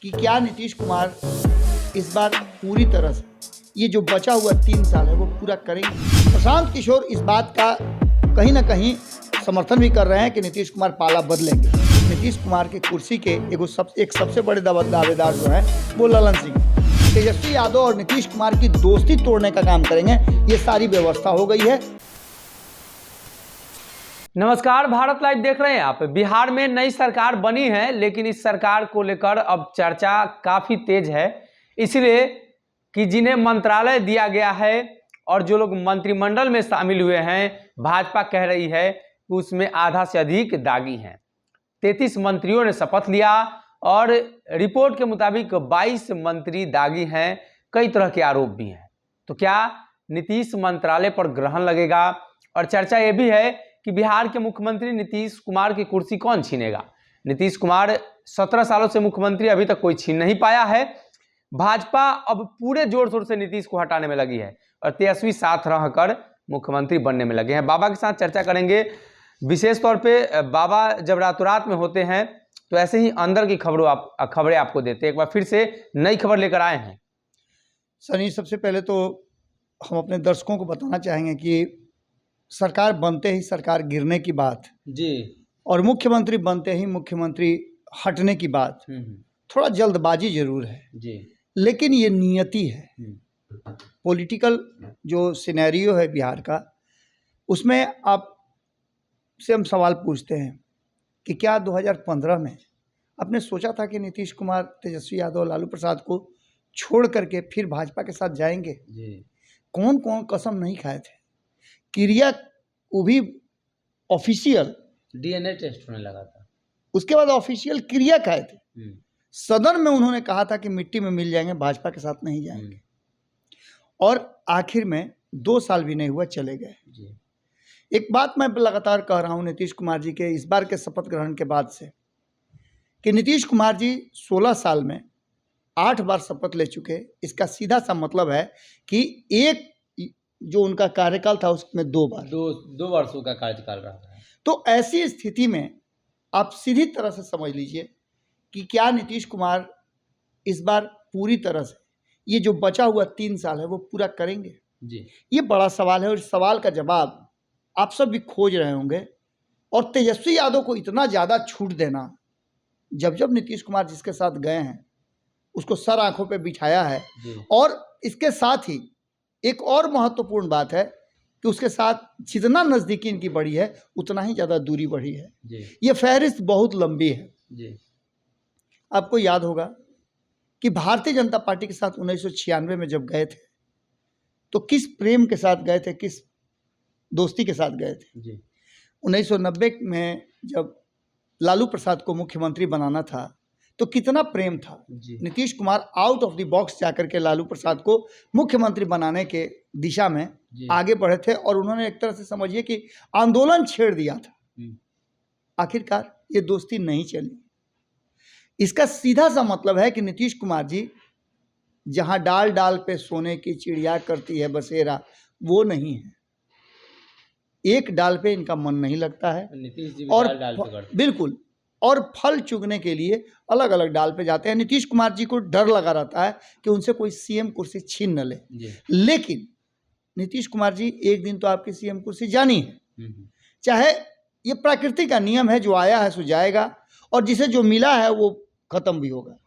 कि क्या नीतीश कुमार इस बार पूरी तरह से ये जो बचा हुआ 3 साल है वो पूरा करेंगे। प्रशांत किशोर इस बात का कहीं ना कहीं समर्थन भी कर रहे हैं कि नीतीश कुमार पाला बदलेंगे। नीतीश कुमार की कुर्सी के एक सबसे बड़े दावेदार जो है वो ललन सिंह, तेजस्वी यादव और नीतीश कुमार की दोस्ती तोड़ने का काम करेंगे। ये सारी व्यवस्था हो गई है। नमस्कार, भारत लाइव देख रहे हैं आप। बिहार में नई सरकार बनी है, लेकिन इस सरकार को लेकर अब चर्चा काफी तेज है, इसलिए कि जिन्हें मंत्रालय दिया गया है और जो लोग मंत्रिमंडल में शामिल हुए हैं, भाजपा कह रही है कि उसमें आधा से अधिक दागी हैं। 33 मंत्रियों ने शपथ लिया और रिपोर्ट के मुताबिक 22 मंत्री दागी हैं। कई तरह के आरोप भी हैं। तो क्या नीतीश मंत्रालय पर ग्रहण लगेगा? और चर्चा यह भी है कि बिहार के मुख्यमंत्री नीतीश कुमार की कुर्सी कौन छीनेगा। नीतीश कुमार 17 सालों से मुख्यमंत्री, अभी तक कोई छीन नहीं पाया है। भाजपा अब पूरे जोर शोर से नीतीश को हटाने में लगी है और तेजस्वी साथ रहकर मुख्यमंत्री बनने में लगे हैं। बाबा के साथ चर्चा करेंगे। विशेष तौर पे बाबा जब रातों-रात में होते हैं तो ऐसे ही अंदर की खबरें आपको देते हैं। एक बार फिर से नई खबर लेकर आए हैं। सनी, सबसे पहले तो हम अपने दर्शकों को बताना चाहेंगे कि सरकार बनते ही सरकार गिरने की बात जी और मुख्यमंत्री बनते ही मुख्यमंत्री हटने की बात थोड़ा जल्दबाजी जरूर है जी, लेकिन ये नियति है। पॉलिटिकल जो सिनेरियो है बिहार का, उसमें आप से हम सवाल पूछते हैं कि क्या 2015 में आपने सोचा था कि नीतीश कुमार तेजस्वी यादव लालू प्रसाद को छोड़ करके फिर भाजपा के साथ जाएंगे? जी। कौन कौन कसम नहीं खाए थे? क्रिया वो भी ऑफिशियल डीएनए टेस्ट होने लगा था, उसके बाद ऑफिशियल क्रिया खाए थे। सदन में उन्होंने कहा था कि मिट्टी में मिल जाएंगे, भाजपा के साथ नहीं जाएंगे, और आखिर में 2 साल भी नहीं हुआ, चले गए। एक बात मैं लगातार कह रहा हूं नीतीश कुमार जी के इस बार के शपथ ग्रहण के बाद से कि नीतीश कुमार जी 16 साल में 8 बार शपथ ले चुके। इसका सीधा सा मतलब है कि एक जो उनका कार्यकाल था उसमें 2 बार दो वर्षों का कार्यकाल रहा है। तो ऐसी स्थिति में आप सीधी तरह से समझ लीजिए कि क्या नीतीश कुमार इस बार पूरी तरह से ये जो बचा हुआ 3 साल है वो पूरा करेंगे? जी, ये बड़ा सवाल है और इस सवाल का जवाब आप सब भी खोज रहे होंगे। और तेजस्वी यादव को इतना ज़्यादा छूट देना, जब नीतीश कुमार जिसके साथ गए हैं उसको सर आंखों पे बिठाया है। और इसके साथ ही एक और महत्वपूर्ण बात है कि उसके साथ जितना नज़दीकी इनकी बढ़ी है उतना ही ज़्यादा दूरी बढ़ी है। ये फहरिस्त बहुत लंबी है। आपको याद होगा कि भारतीय जनता पार्टी के साथ 1996 में जब गए थे तो किस प्रेम के साथ गए थे, किस दोस्ती के साथ गए थे। 1990 में जब लालू प्रसाद को मुख्यमंत्री बनाना था तो कितना प्रेम था। Nitish Kumar out of the box जाकर के लालू प्रसाद को मुख्यमंत्री बनाने के दिशा में आगे बढ़े थे और उन्होंने एक तरह से समझिए कि आंदोलन छेड़ दिया था। आखिरकार ये दोस्ती नहीं चली। इसका सीधा सा मतलब है कि नीतीश कुमार जी जहां डाल डाल पे सोने की चिड़िया करती है बसेरा, वो नहीं है। एक डाल पे इनका मन नहीं लगता है नीतीश जी और डाल पे करते हैं। बिल्कुल, और फल चुगने के लिए अलग अलग डाल पे जाते हैं। नीतीश कुमार जी को डर लगा रहता है कि उनसे कोई सीएम कुर्सी छीन न ले। लेकिन नीतीश कुमार जी एक दिन तो आपकी सीएम कुर्सी जानी है, चाहे ये प्रकृति का नियम है, जो आया है सो जाएगा और जिसे जो मिला है वो खत्म भी होगा।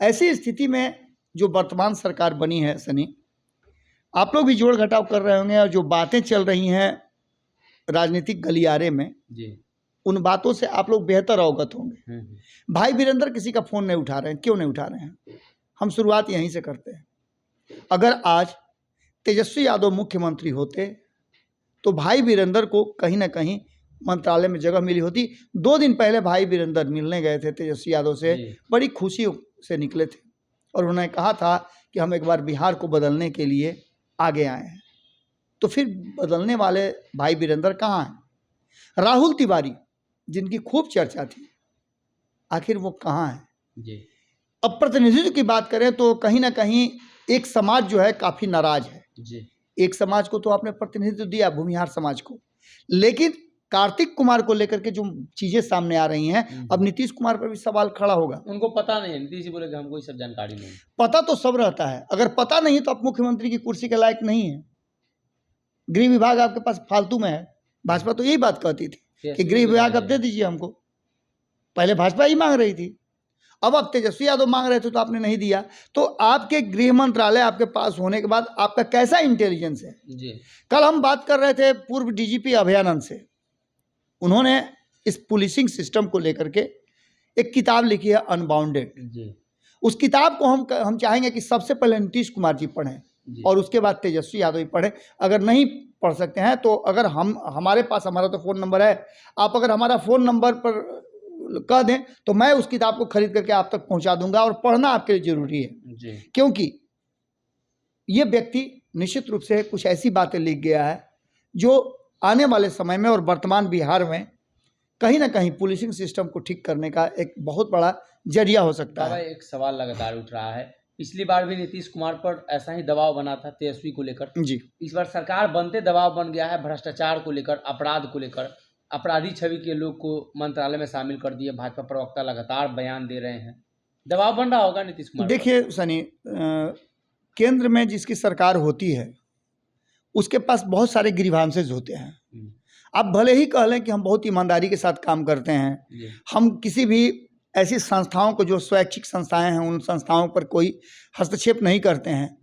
ऐसी स्थिति में जो वर्तमान सरकार बनी है, सनी, आप लोग भी जोड़ घटाव कर रहे होंगे और जो बातें चल रही हैं राजनीतिक गलियारे में उन बातों से आप लोग बेहतर अवगत होंगे। भाई वीरेंद्र किसी का फोन नहीं उठा रहे हैं। क्यों नहीं उठा रहे हैं? हम शुरुआत यहीं से करते हैं। अगर आज तेजस्वी यादव मुख्यमंत्री होते तो भाई वीरेंद्र को कहीं ना कहीं मंत्रालय में जगह मिली होती। 2 दिन पहले भाई वीरेंद्र मिलने गए थे तेजस्वी यादव से, बड़ी खुशी से निकले थे और उन्होंने कहा था कि हम एक बार बिहार को बदलने के लिए आगे आए हैं। तो फिर बदलने वाले भाई वीरेंद्र कहाँ हैं? राहुल तिवारी, जिनकी खूब चर्चा थी, आखिर वो कहाँ है? अब प्रतिनिधित्व की बात करें तो कहीं ना कहीं एक समाज जो है काफ़ी नाराज है। एक समाज को तो आपने प्रतिनिधित्व दिया, भूमिहार समाज को, लेकिन कार्तिक कुमार को लेकर के जो चीजें सामने आ रही हैं, अब नीतीश कुमार पर भी सवाल खड़ा होगा। उनको पता नहीं है, नीतीश जी बोले कि हमको ये सब जानकारी नहीं। पता तो सब रहता है, अगर पता नहीं तो आप मुख्यमंत्री की कुर्सी के लायक नहीं है। गृह विभाग आपके पास फालतू में है। भाजपा तो यही बात कहती थी कि गृह विभाग अब दे दीजिए हमको। पहले भाजपा ही मांग रही थी, अब तेजस्वी यादव मांग रहे थे तो आपने नहीं दिया। तो आपके गृह मंत्रालय आपके पास होने के बाद आपका कैसा इंटेलिजेंस है जी। कल हम बात कर रहे थे पूर्व डीजीपी अभयानंद से, उन्होंने इस पुलिसिंग सिस्टम को लेकर के एक किताब लिखी है अनबाउंडेड जी। उस किताब को हम चाहेंगे कि सबसे पहले नीतीश कुमार जी पढ़ें और उसके बाद तेजस्वी यादव ही पढ़ें। अगर नहीं पढ़ सकते हैं तो अगर हमारे पास, हमारा तो फ़ोन नंबर है, आप अगर हमारा फ़ोन नंबर पर कह दें तो मैं उस किताब को खरीद करके आप तक पहुंचा दूंगा। और पढ़ना आपके लिए ज़रूरी है जी। क्योंकि ये व्यक्ति निश्चित रूप से कुछ ऐसी बातें लिख गया है जो आने वाले समय में और वर्तमान बिहार में कहीं ना कहीं पुलिसिंग सिस्टम को ठीक करने का एक बहुत बड़ा जरिया हो सकता है। एक सवाल लगातार उठ रहा है, पिछली बार भी नीतीश कुमार पर ऐसा ही दबाव बना था तेजस्वी को लेकर जी। इस बार सरकार बनते दबाव बन गया है भ्रष्टाचार को लेकर, अपराध को लेकर। अपराधी छवि के लोग को मंत्रालय में शामिल कर दिए, भाजपा प्रवक्ता लगातार बयान दे रहे हैं, दबाव बन रहा होगा नीतीश कुमार। देखिए सनी, केंद्र में जिसकी सरकार होती है उसके पास बहुत सारे ग्रीवांसेस होते हैं। आप भले ही कह लें कि हम बहुत ईमानदारी के साथ काम करते हैं, हम किसी भी ऐसी संस्थाओं को, जो स्वैच्छिक संस्थाएं हैं, उन संस्थाओं पर कोई हस्तक्षेप नहीं करते हैं,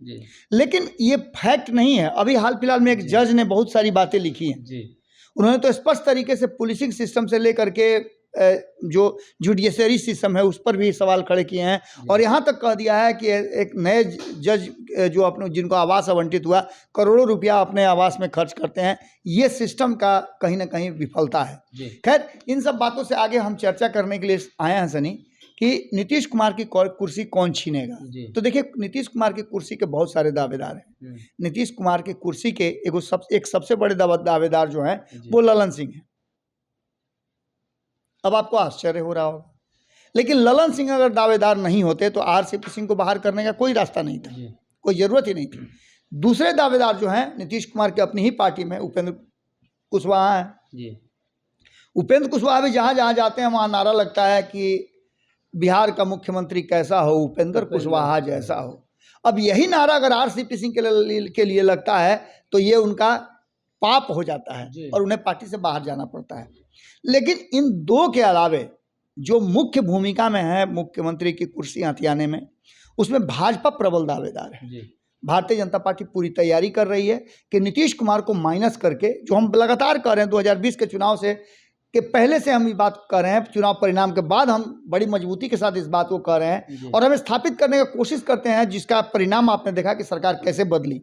लेकिन ये फैक्ट नहीं है। अभी हाल फिलहाल में एक जज ने बहुत सारी बातें लिखी हैं। उन्होंने तो स्पष्ट तरीके से पुलिसिंग सिस्टम से लेकर के जो जुडिशरी सिस्टम है उस पर भी सवाल खड़े किए हैं और यहाँ तक कह दिया है कि एक नए जज जो अपने, जिनको आवास आवंटित हुआ, करोड़ों रुपया अपने आवास में खर्च करते हैं, ये सिस्टम का कहीं ना कहीं विफलता है। खैर, इन सब बातों से आगे हम चर्चा करने के लिए आए हैं सनी कि नीतीश कुमार की कुर्सी कौन छीनेगा। तो देखिए, नीतीश कुमार की कुर्सी के बहुत सारे दावेदार हैं। नीतीश कुमार की कुर्सी के एक सबसे बड़े दावेदार जो हैं वो ललन सिंह हैं। अब आपको आश्चर्य हो रहा होगा, लेकिन ललन सिंह अगर दावेदार नहीं होते तो आरसीपी सिंह को बाहर करने का कोई रास्ता नहीं था, कोई ज़रूरत ही नहीं थी। दूसरे दावेदार जो हैं नीतीश कुमार की अपनी ही पार्टी में उपेंद्र कुशवाहा हैं। उपेंद्र कुशवाहा भी जहाँ जहाँ जाते हैं वहाँ नारा लगता है कि बिहार का मुख्यमंत्री कैसा हो, उपेंद्र कुशवाहा जैसा हो। अब यही नारा अगर आरसीपी सिंह के लिए लगता है तो ये उनका पाप हो जाता है और उन्हें पार्टी से बाहर जाना पड़ता है। लेकिन इन दो के अलावे जो मुख्य भूमिका में है मुख्यमंत्री की कुर्सी हथियाने में, उसमें भाजपा प्रबल दावेदार है। भारतीय जनता पार्टी पूरी तैयारी कर रही है कि नीतीश कुमार को माइनस करके, जो हम लगातार कर रहे हैं 2020 के चुनाव से के पहले से हम ये बात कर रहे हैं, चुनाव परिणाम के बाद हम बड़ी मजबूती के साथ इस बात को कर रहे हैं और हम स्थापित करने की कोशिश करते हैं, जिसका परिणाम आपने देखा कि सरकार कैसे बदली।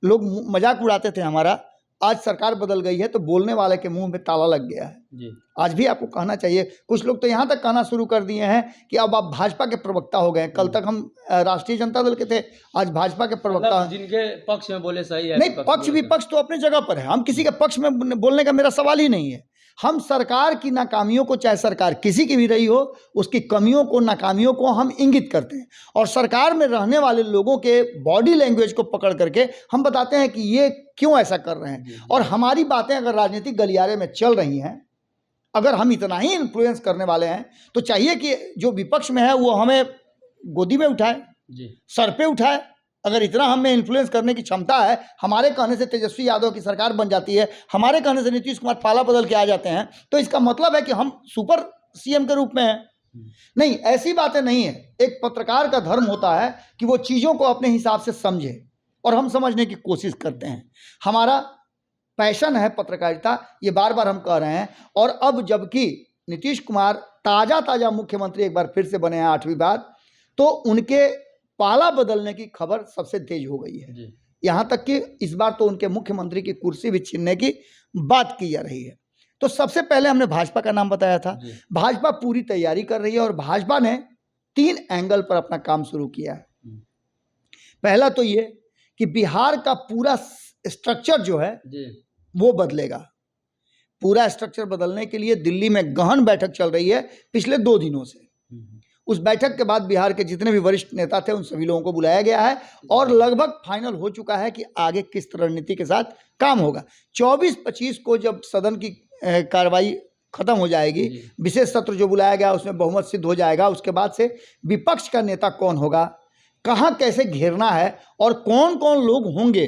लोग मजाक उड़ाते थे हमारा, आज सरकार बदल गई है तो बोलने वाले के मुंह में ताला लग गया है। आज भी आपको कहना चाहिए, कुछ लोग तो यहाँ तक कहना शुरू कर दिए हैं कि अब आप भाजपा के प्रवक्ता हो गए। कल तक हम राष्ट्रीय जनता दल के थे, आज भाजपा के प्रवक्ता। जिनके पक्ष में बोले सही है। नहीं, पक्ष विपक्ष तो अपनी जगह पर है, हम किसी के पक्ष में बोलने का मेरा सवाल ही नहीं है। हम सरकार की नाकामियों को, चाहे सरकार किसी की भी रही हो, उसकी कमियों को, नाकामियों को हम इंगित करते हैं और सरकार में रहने वाले लोगों के बॉडी लैंग्वेज को पकड़ करके हम बताते हैं कि ये क्यों ऐसा कर रहे हैं। और हमारी बातें अगर राजनीतिक गलियारे में चल रही हैं, अगर हम इतना ही इन्फ्लुएंस करने वाले हैं, तो चाहिए कि जो विपक्ष में है वो हमें गोदी में उठाए, सर पे उठाए। अगर इतना हमें इन्फ्लुएंस करने की क्षमता है, हमारे कहने से तेजस्वी यादव की सरकार बन जाती है, हमारे कहने से नीतीश कुमार पाला बदल के आ जाते हैं, तो इसका मतलब है कि हम सुपर सीएम के रूप में हैं। नहीं, ऐसी बातें नहीं है। एक पत्रकार का धर्म होता है कि वो चीज़ों को अपने हिसाब से समझे और हम समझने की कोशिश करते हैं। हमारा पैशन है पत्रकारिता, ये बार बार हम कह रहे हैं। और अब जबकि नीतीश कुमार ताज़ा मुख्यमंत्री एक बार फिर से बने हैं 8वीं बार, तो उनके पाला बदलने की खबर सबसे तेज हो गई है। यहाँ तक कि इस बार तो उनके मुख्यमंत्री की कुर्सी भी छीनने की बात की जा रही है। तो सबसे पहले हमने भाजपा का नाम बताया था। भाजपा पूरी तैयारी कर रही है और भाजपा ने 3 एंगल पर अपना काम शुरू किया है। पहला तो ये कि बिहार का पूरा स्ट्रक्चर जो है वो बदलेगा। पूरा स्ट्रक्चर बदलने के लिए दिल्ली में गहन बैठक चल रही है पिछले 2 दिनों से। उस बैठक के बाद बिहार के जितने भी वरिष्ठ नेता थे उन सभी लोगों को बुलाया गया है और लगभग फाइनल हो चुका है कि आगे किस रणनीति के साथ काम होगा। 24-25 को जब सदन की कार्रवाई खत्म हो जाएगी, विशेष सत्र जो बुलाया गया उसमें बहुमत सिद्ध हो जाएगा, उसके बाद से विपक्ष का नेता कौन होगा, कहाँ कैसे घेरना है और कौन कौन लोग होंगे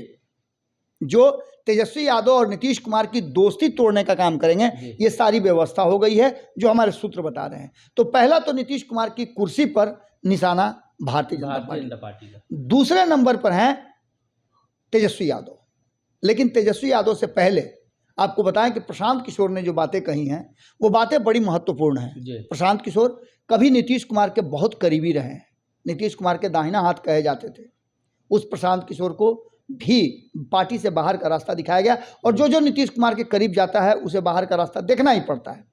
जो तेजस्वी यादव और नीतीश कुमार की दोस्ती तोड़ने का काम करेंगे, ये सारी व्यवस्था हो गई है जो हमारे सूत्र बता रहे हैं। तो पहला तो नीतीश कुमार की कुर्सी पर निशाना भारतीय जनता पार्टी का, दूसरे नंबर पर हैं तेजस्वी यादव। लेकिन तेजस्वी यादव से पहले आपको बताएं कि प्रशांत किशोर ने जो बातें कही हैं वो बातें बड़ी महत्वपूर्ण हैं। प्रशांत किशोर कभी नीतीश कुमार के बहुत करीबी रहे हैं, नीतीश कुमार के दाहिना हाथ कहे जाते थे। उस प्रशांत किशोर को भी पार्टी से बाहर का रास्ता दिखाया गया और जो जो नीतीश कुमार के करीब जाता है उसे बाहर का रास्ता देखना ही पड़ता है।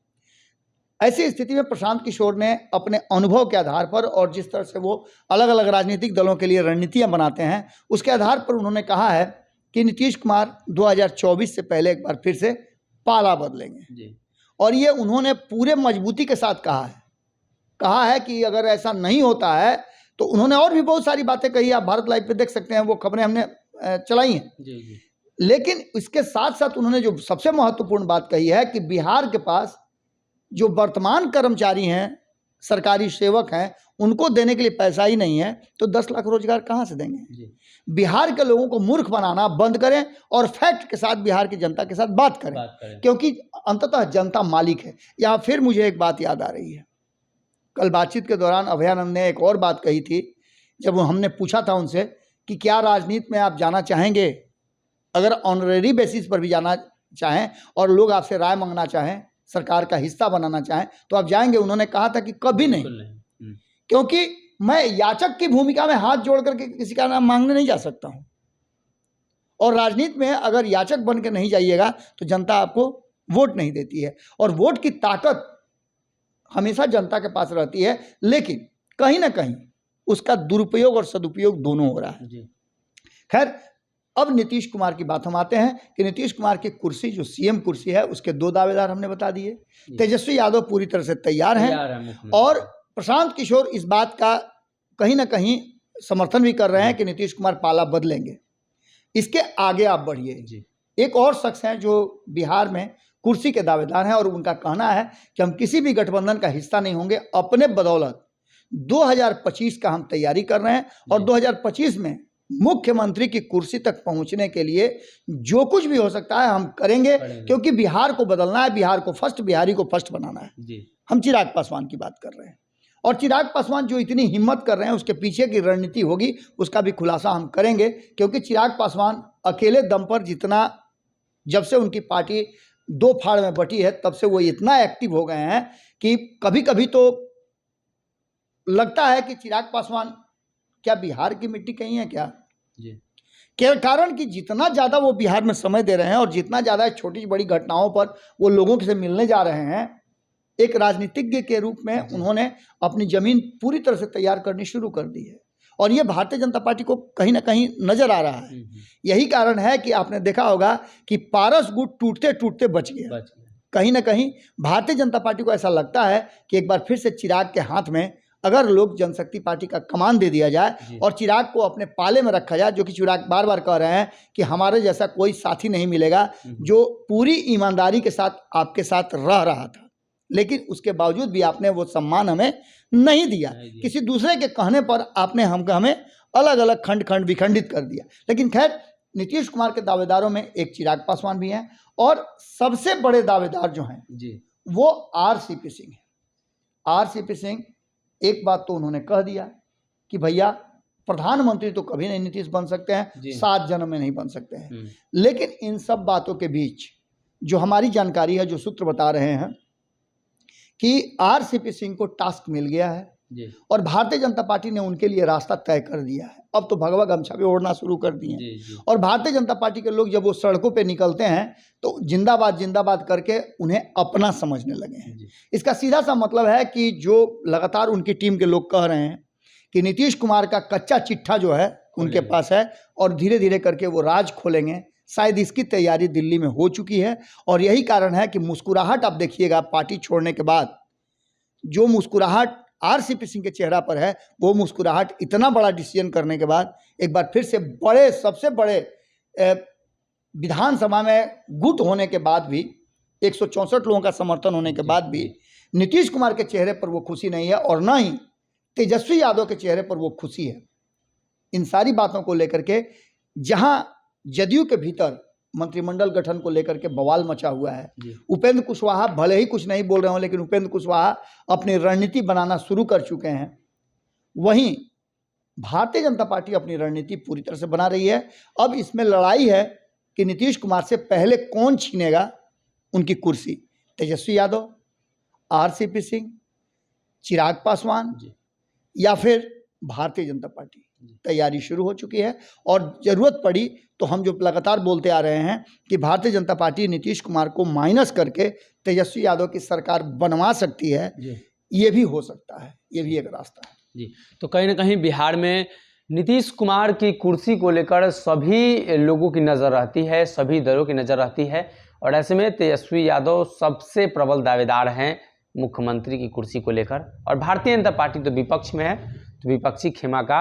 ऐसी स्थिति में प्रशांत किशोर ने अपने अनुभव के आधार पर और जिस तरह से वो अलग अलग राजनीतिक दलों के लिए रणनीतियां बनाते हैं उसके आधार पर उन्होंने कहा है कि नीतीश कुमार 2024 से पहले एक बार फिर से पाला बदलेंगे। और ये उन्होंने पूरे मजबूती के साथ कहा है कि अगर ऐसा नहीं होता है तो उन्होंने और भी बहुत सारी बातें कही, आप भारत लाइव पे देख सकते हैं, वो खबरें हमने चलाई हैं। लेकिन इसके साथ साथ उन्होंने जो सबसे महत्वपूर्ण बात कही है कि बिहार के पास जो वर्तमान कर्मचारी हैं, सरकारी सेवक हैं, उनको देने के लिए पैसा ही नहीं है तो 10 लाख रोजगार कहाँ से देंगे। बिहार के लोगों को मूर्ख बनाना बंद करें और फैक्ट के साथ बिहार की जनता के साथ बात करें, क्योंकि अंततः जनता मालिक है। यहाँ फिर मुझे एक बात याद आ रही है, कल बातचीत के दौरान अभयानंद ने एक और बात कही थी। जब हमने पूछा था उनसे कि क्या राजनीति में आप जाना चाहेंगे, अगर ऑनरेरी बेसिस पर भी जाना चाहें और लोग आपसे राय मांगना चाहें, सरकार का हिस्सा बनाना चाहें तो आप जाएंगे। उन्होंने कहा था कि कभी नहीं, क्योंकि मैं याचक की भूमिका में हाथ जोड़ करके किसी का नाम मांगने नहीं जा सकता हूं। और राजनीति में अगर याचक बन के नहीं जाइएगा तो जनता आपको वोट नहीं देती है और वोट की ताकत हमेशा जनता के पास रहती है, लेकिन कहीं ना कहीं उसका दुरुपयोग और सदुपयोग दोनों हो रहा है। खैर, अब नीतीश कुमार की बात हम आते हैं कि नीतीश कुमार की कुर्सी जो सीएम कुर्सी है उसके 2 दावेदार हमने बता दिए। तेजस्वी यादव पूरी तरह से तैयार हैं और प्रशांत किशोर इस बात का कहीं ना कहीं समर्थन भी कर रहे हैं कि नीतीश कुमार पाला बदलेंगे। इसके आगे आप बढ़िए, एक और शख्स हैं जो बिहार में कुर्सी के दावेदार हैं और उनका कहना है कि हम किसी भी गठबंधन का हिस्सा नहीं होंगे, अपने बदौलत 2025 का हम तैयारी कर रहे हैं और 2025 में मुख्यमंत्री की कुर्सी तक पहुंचने के लिए जो कुछ भी हो सकता है हम करेंगे, क्योंकि बिहार को बदलना है, बिहार को फर्स्ट, बिहारी को फर्स्ट बनाना है। हम चिराग पासवान की बात कर रहे हैं और चिराग पासवान जो इतनी हिम्मत कर रहे हैं उसके पीछे की रणनीति होगी, उसका भी खुलासा हम करेंगे। क्योंकि चिराग पासवान अकेले दम पर जितना, जब से उनकी पार्टी 2 फाड़ में बटी है तब से वो इतना एक्टिव हो गए हैं कि कभी कभी तो लगता है कि चिराग पासवान क्या बिहार की मिट्टी कहीं है क्या। के कारण कि जितना ज़्यादा वो बिहार में समय दे रहे हैं और जितना ज़्यादा छोटी बड़ी घटनाओं पर वो लोगों से मिलने जा रहे हैं, एक राजनीतिज्ञ के रूप में उन्होंने अपनी जमीन पूरी तरह से तैयार करनी शुरू कर दी है और ये भारतीय जनता पार्टी को कहीं ना कहीं नजर आ रहा है। यही कारण है कि आपने देखा होगा कि पारस गुट टूटते टूटते बच गया। कहीं ना कहीं भारतीय जनता पार्टी को ऐसा लगता है कि एक बार फिर से चिराग के हाथ में अगर लोक जनशक्ति पार्टी का कमान दे दिया जाए और चिराग को अपने पाले में रखा जाए, जो कि चिराग बार बार कह रहे हैं कि हमारे जैसा कोई साथी नहीं मिलेगा जो पूरी ईमानदारी के साथ आपके साथ रह रहा था, लेकिन उसके बावजूद भी आपने वो सम्मान हमें नहीं दिया। किसी दूसरे के कहने पर आपने हमें अलग अलग खंड खंड विखंडित कर दिया। लेकिन खैर, नीतीश कुमार के दावेदारों में एक चिराग पासवान भी हैं और सबसे बड़े दावेदार जो हैं वो आरसीपी सिंह है। आरसीपी सिंह एक बात तो उन्होंने कह दिया कि भैया प्रधानमंत्री तो कभी नहीं नीतीश बन सकते हैं, 7 जन्म में नहीं बन सकते हैं। लेकिन इन सब बातों के बीच जो हमारी जानकारी है, जो सूत्र बता रहे हैं कि आरसीपी सिंह को टास्क मिल गया है और भारतीय जनता पार्टी ने उनके लिए रास्ता तय कर दिया है। अब तो भगवा गमछा भी ओढ़ना शुरू कर दिए और भारतीय जनता पार्टी के लोग जब वो सड़कों पे निकलते हैं तो जिंदाबाद जिंदाबाद करके उन्हें अपना समझने लगे हैं। इसका सीधा सा मतलब है कि जो लगातार उनकी टीम के लोग कह रहे हैं कि नीतीश कुमार का कच्चा चिट्ठा जो है उनके पास है और धीरे धीरे करके वो राज खोलेंगे, शायद इसकी तैयारी दिल्ली में हो चुकी है। और यही कारण है कि मुस्कुराहट आप देखिएगा पार्टी छोड़ने के बाद, जो मुस्कुराहट आरसीपी सिंह के चेहरा पर है, वो मुस्कुराहट इतना बड़ा डिसीजन करने के बाद एक बार फिर से सबसे बड़े विधानसभा में गुट होने के बाद भी 164 लोगों का समर्थन होने के बाद भी नीतीश कुमार के चेहरे पर वो खुशी नहीं है और ना ही तेजस्वी यादव के चेहरे पर वो खुशी है। इन सारी बातों को लेकर के जहां जदयू के भीतर मंत्रिमंडल गठन को लेकर के बवाल मचा हुआ है, उपेंद्र कुशवाहा भले ही कुछ नहीं बोल रहे हो, लेकिन उपेंद्र कुशवाहा अपनी रणनीति बनाना शुरू कर चुके हैं। वहीं भारतीय जनता पार्टी अपनी रणनीति पूरी तरह से बना रही है। अब इसमें लड़ाई है कि नीतीश कुमार से पहले कौन छीनेगा उनकी कुर्सी, तेजस्वी यादव, आरसीपी सिंह, चिराग पासवान या फिर भारतीय जनता पार्टी। तैयारी शुरू हो चुकी है और जरूरत पड़ी तो हम जो लगातार बोलते आ रहे हैं कि भारतीय जनता पार्टी नीतीश कुमार को माइनस करके तेजस्वी यादव की सरकार बनवा सकती है, ये भी हो सकता है, ये भी एक रास्ता है जी। तो कहीं ना कहीं बिहार में नीतीश कुमार की कुर्सी को लेकर सभी लोगों की नज़र रहती है, सभी दलों की नज़र रहती है और ऐसे में तेजस्वी यादव सबसे प्रबल दावेदार हैं मुख्यमंत्री की कुर्सी को लेकर। और भारतीय जनता पार्टी तो विपक्ष में है, तो विपक्षी खेमा का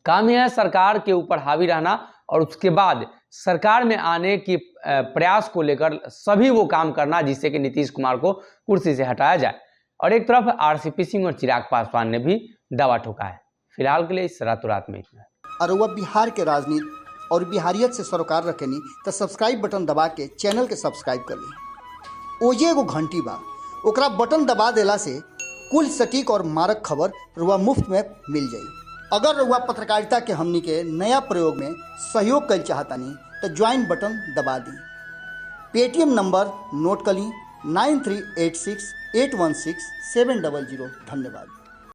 काम ही है सरकार के ऊपर हावी रहना और उसके बाद सरकार में आने की प्रयास को लेकर सभी वो काम करना जिससे कि नीतीश कुमार को कुर्सी से हटाया जाए। और एक तरफ आरसीपी सिंह और चिराग पासवान ने भी दावा ठोका है। फिलहाल के लिए इस रातों रात में इतना। और वह बिहार के राजनीति और बिहारियत से सरोकार रखेनी तो सब्सक्राइब बटन दबा के चैनल के सब्सक्राइब कर ली। ओजे एगो घंटी बा, ओकरा बटन दबा देला से कुल सटीक और मारक खबर रुआ मुफ्त में मिल जाई। अगर रुआ पत्रकारिता के हमनी के नया प्रयोग में सहयोग कर चाहतानी तो ज्वाइन बटन दबा दी। पेटीएम नंबर नोट कर ली 9386816700। धन्यवाद।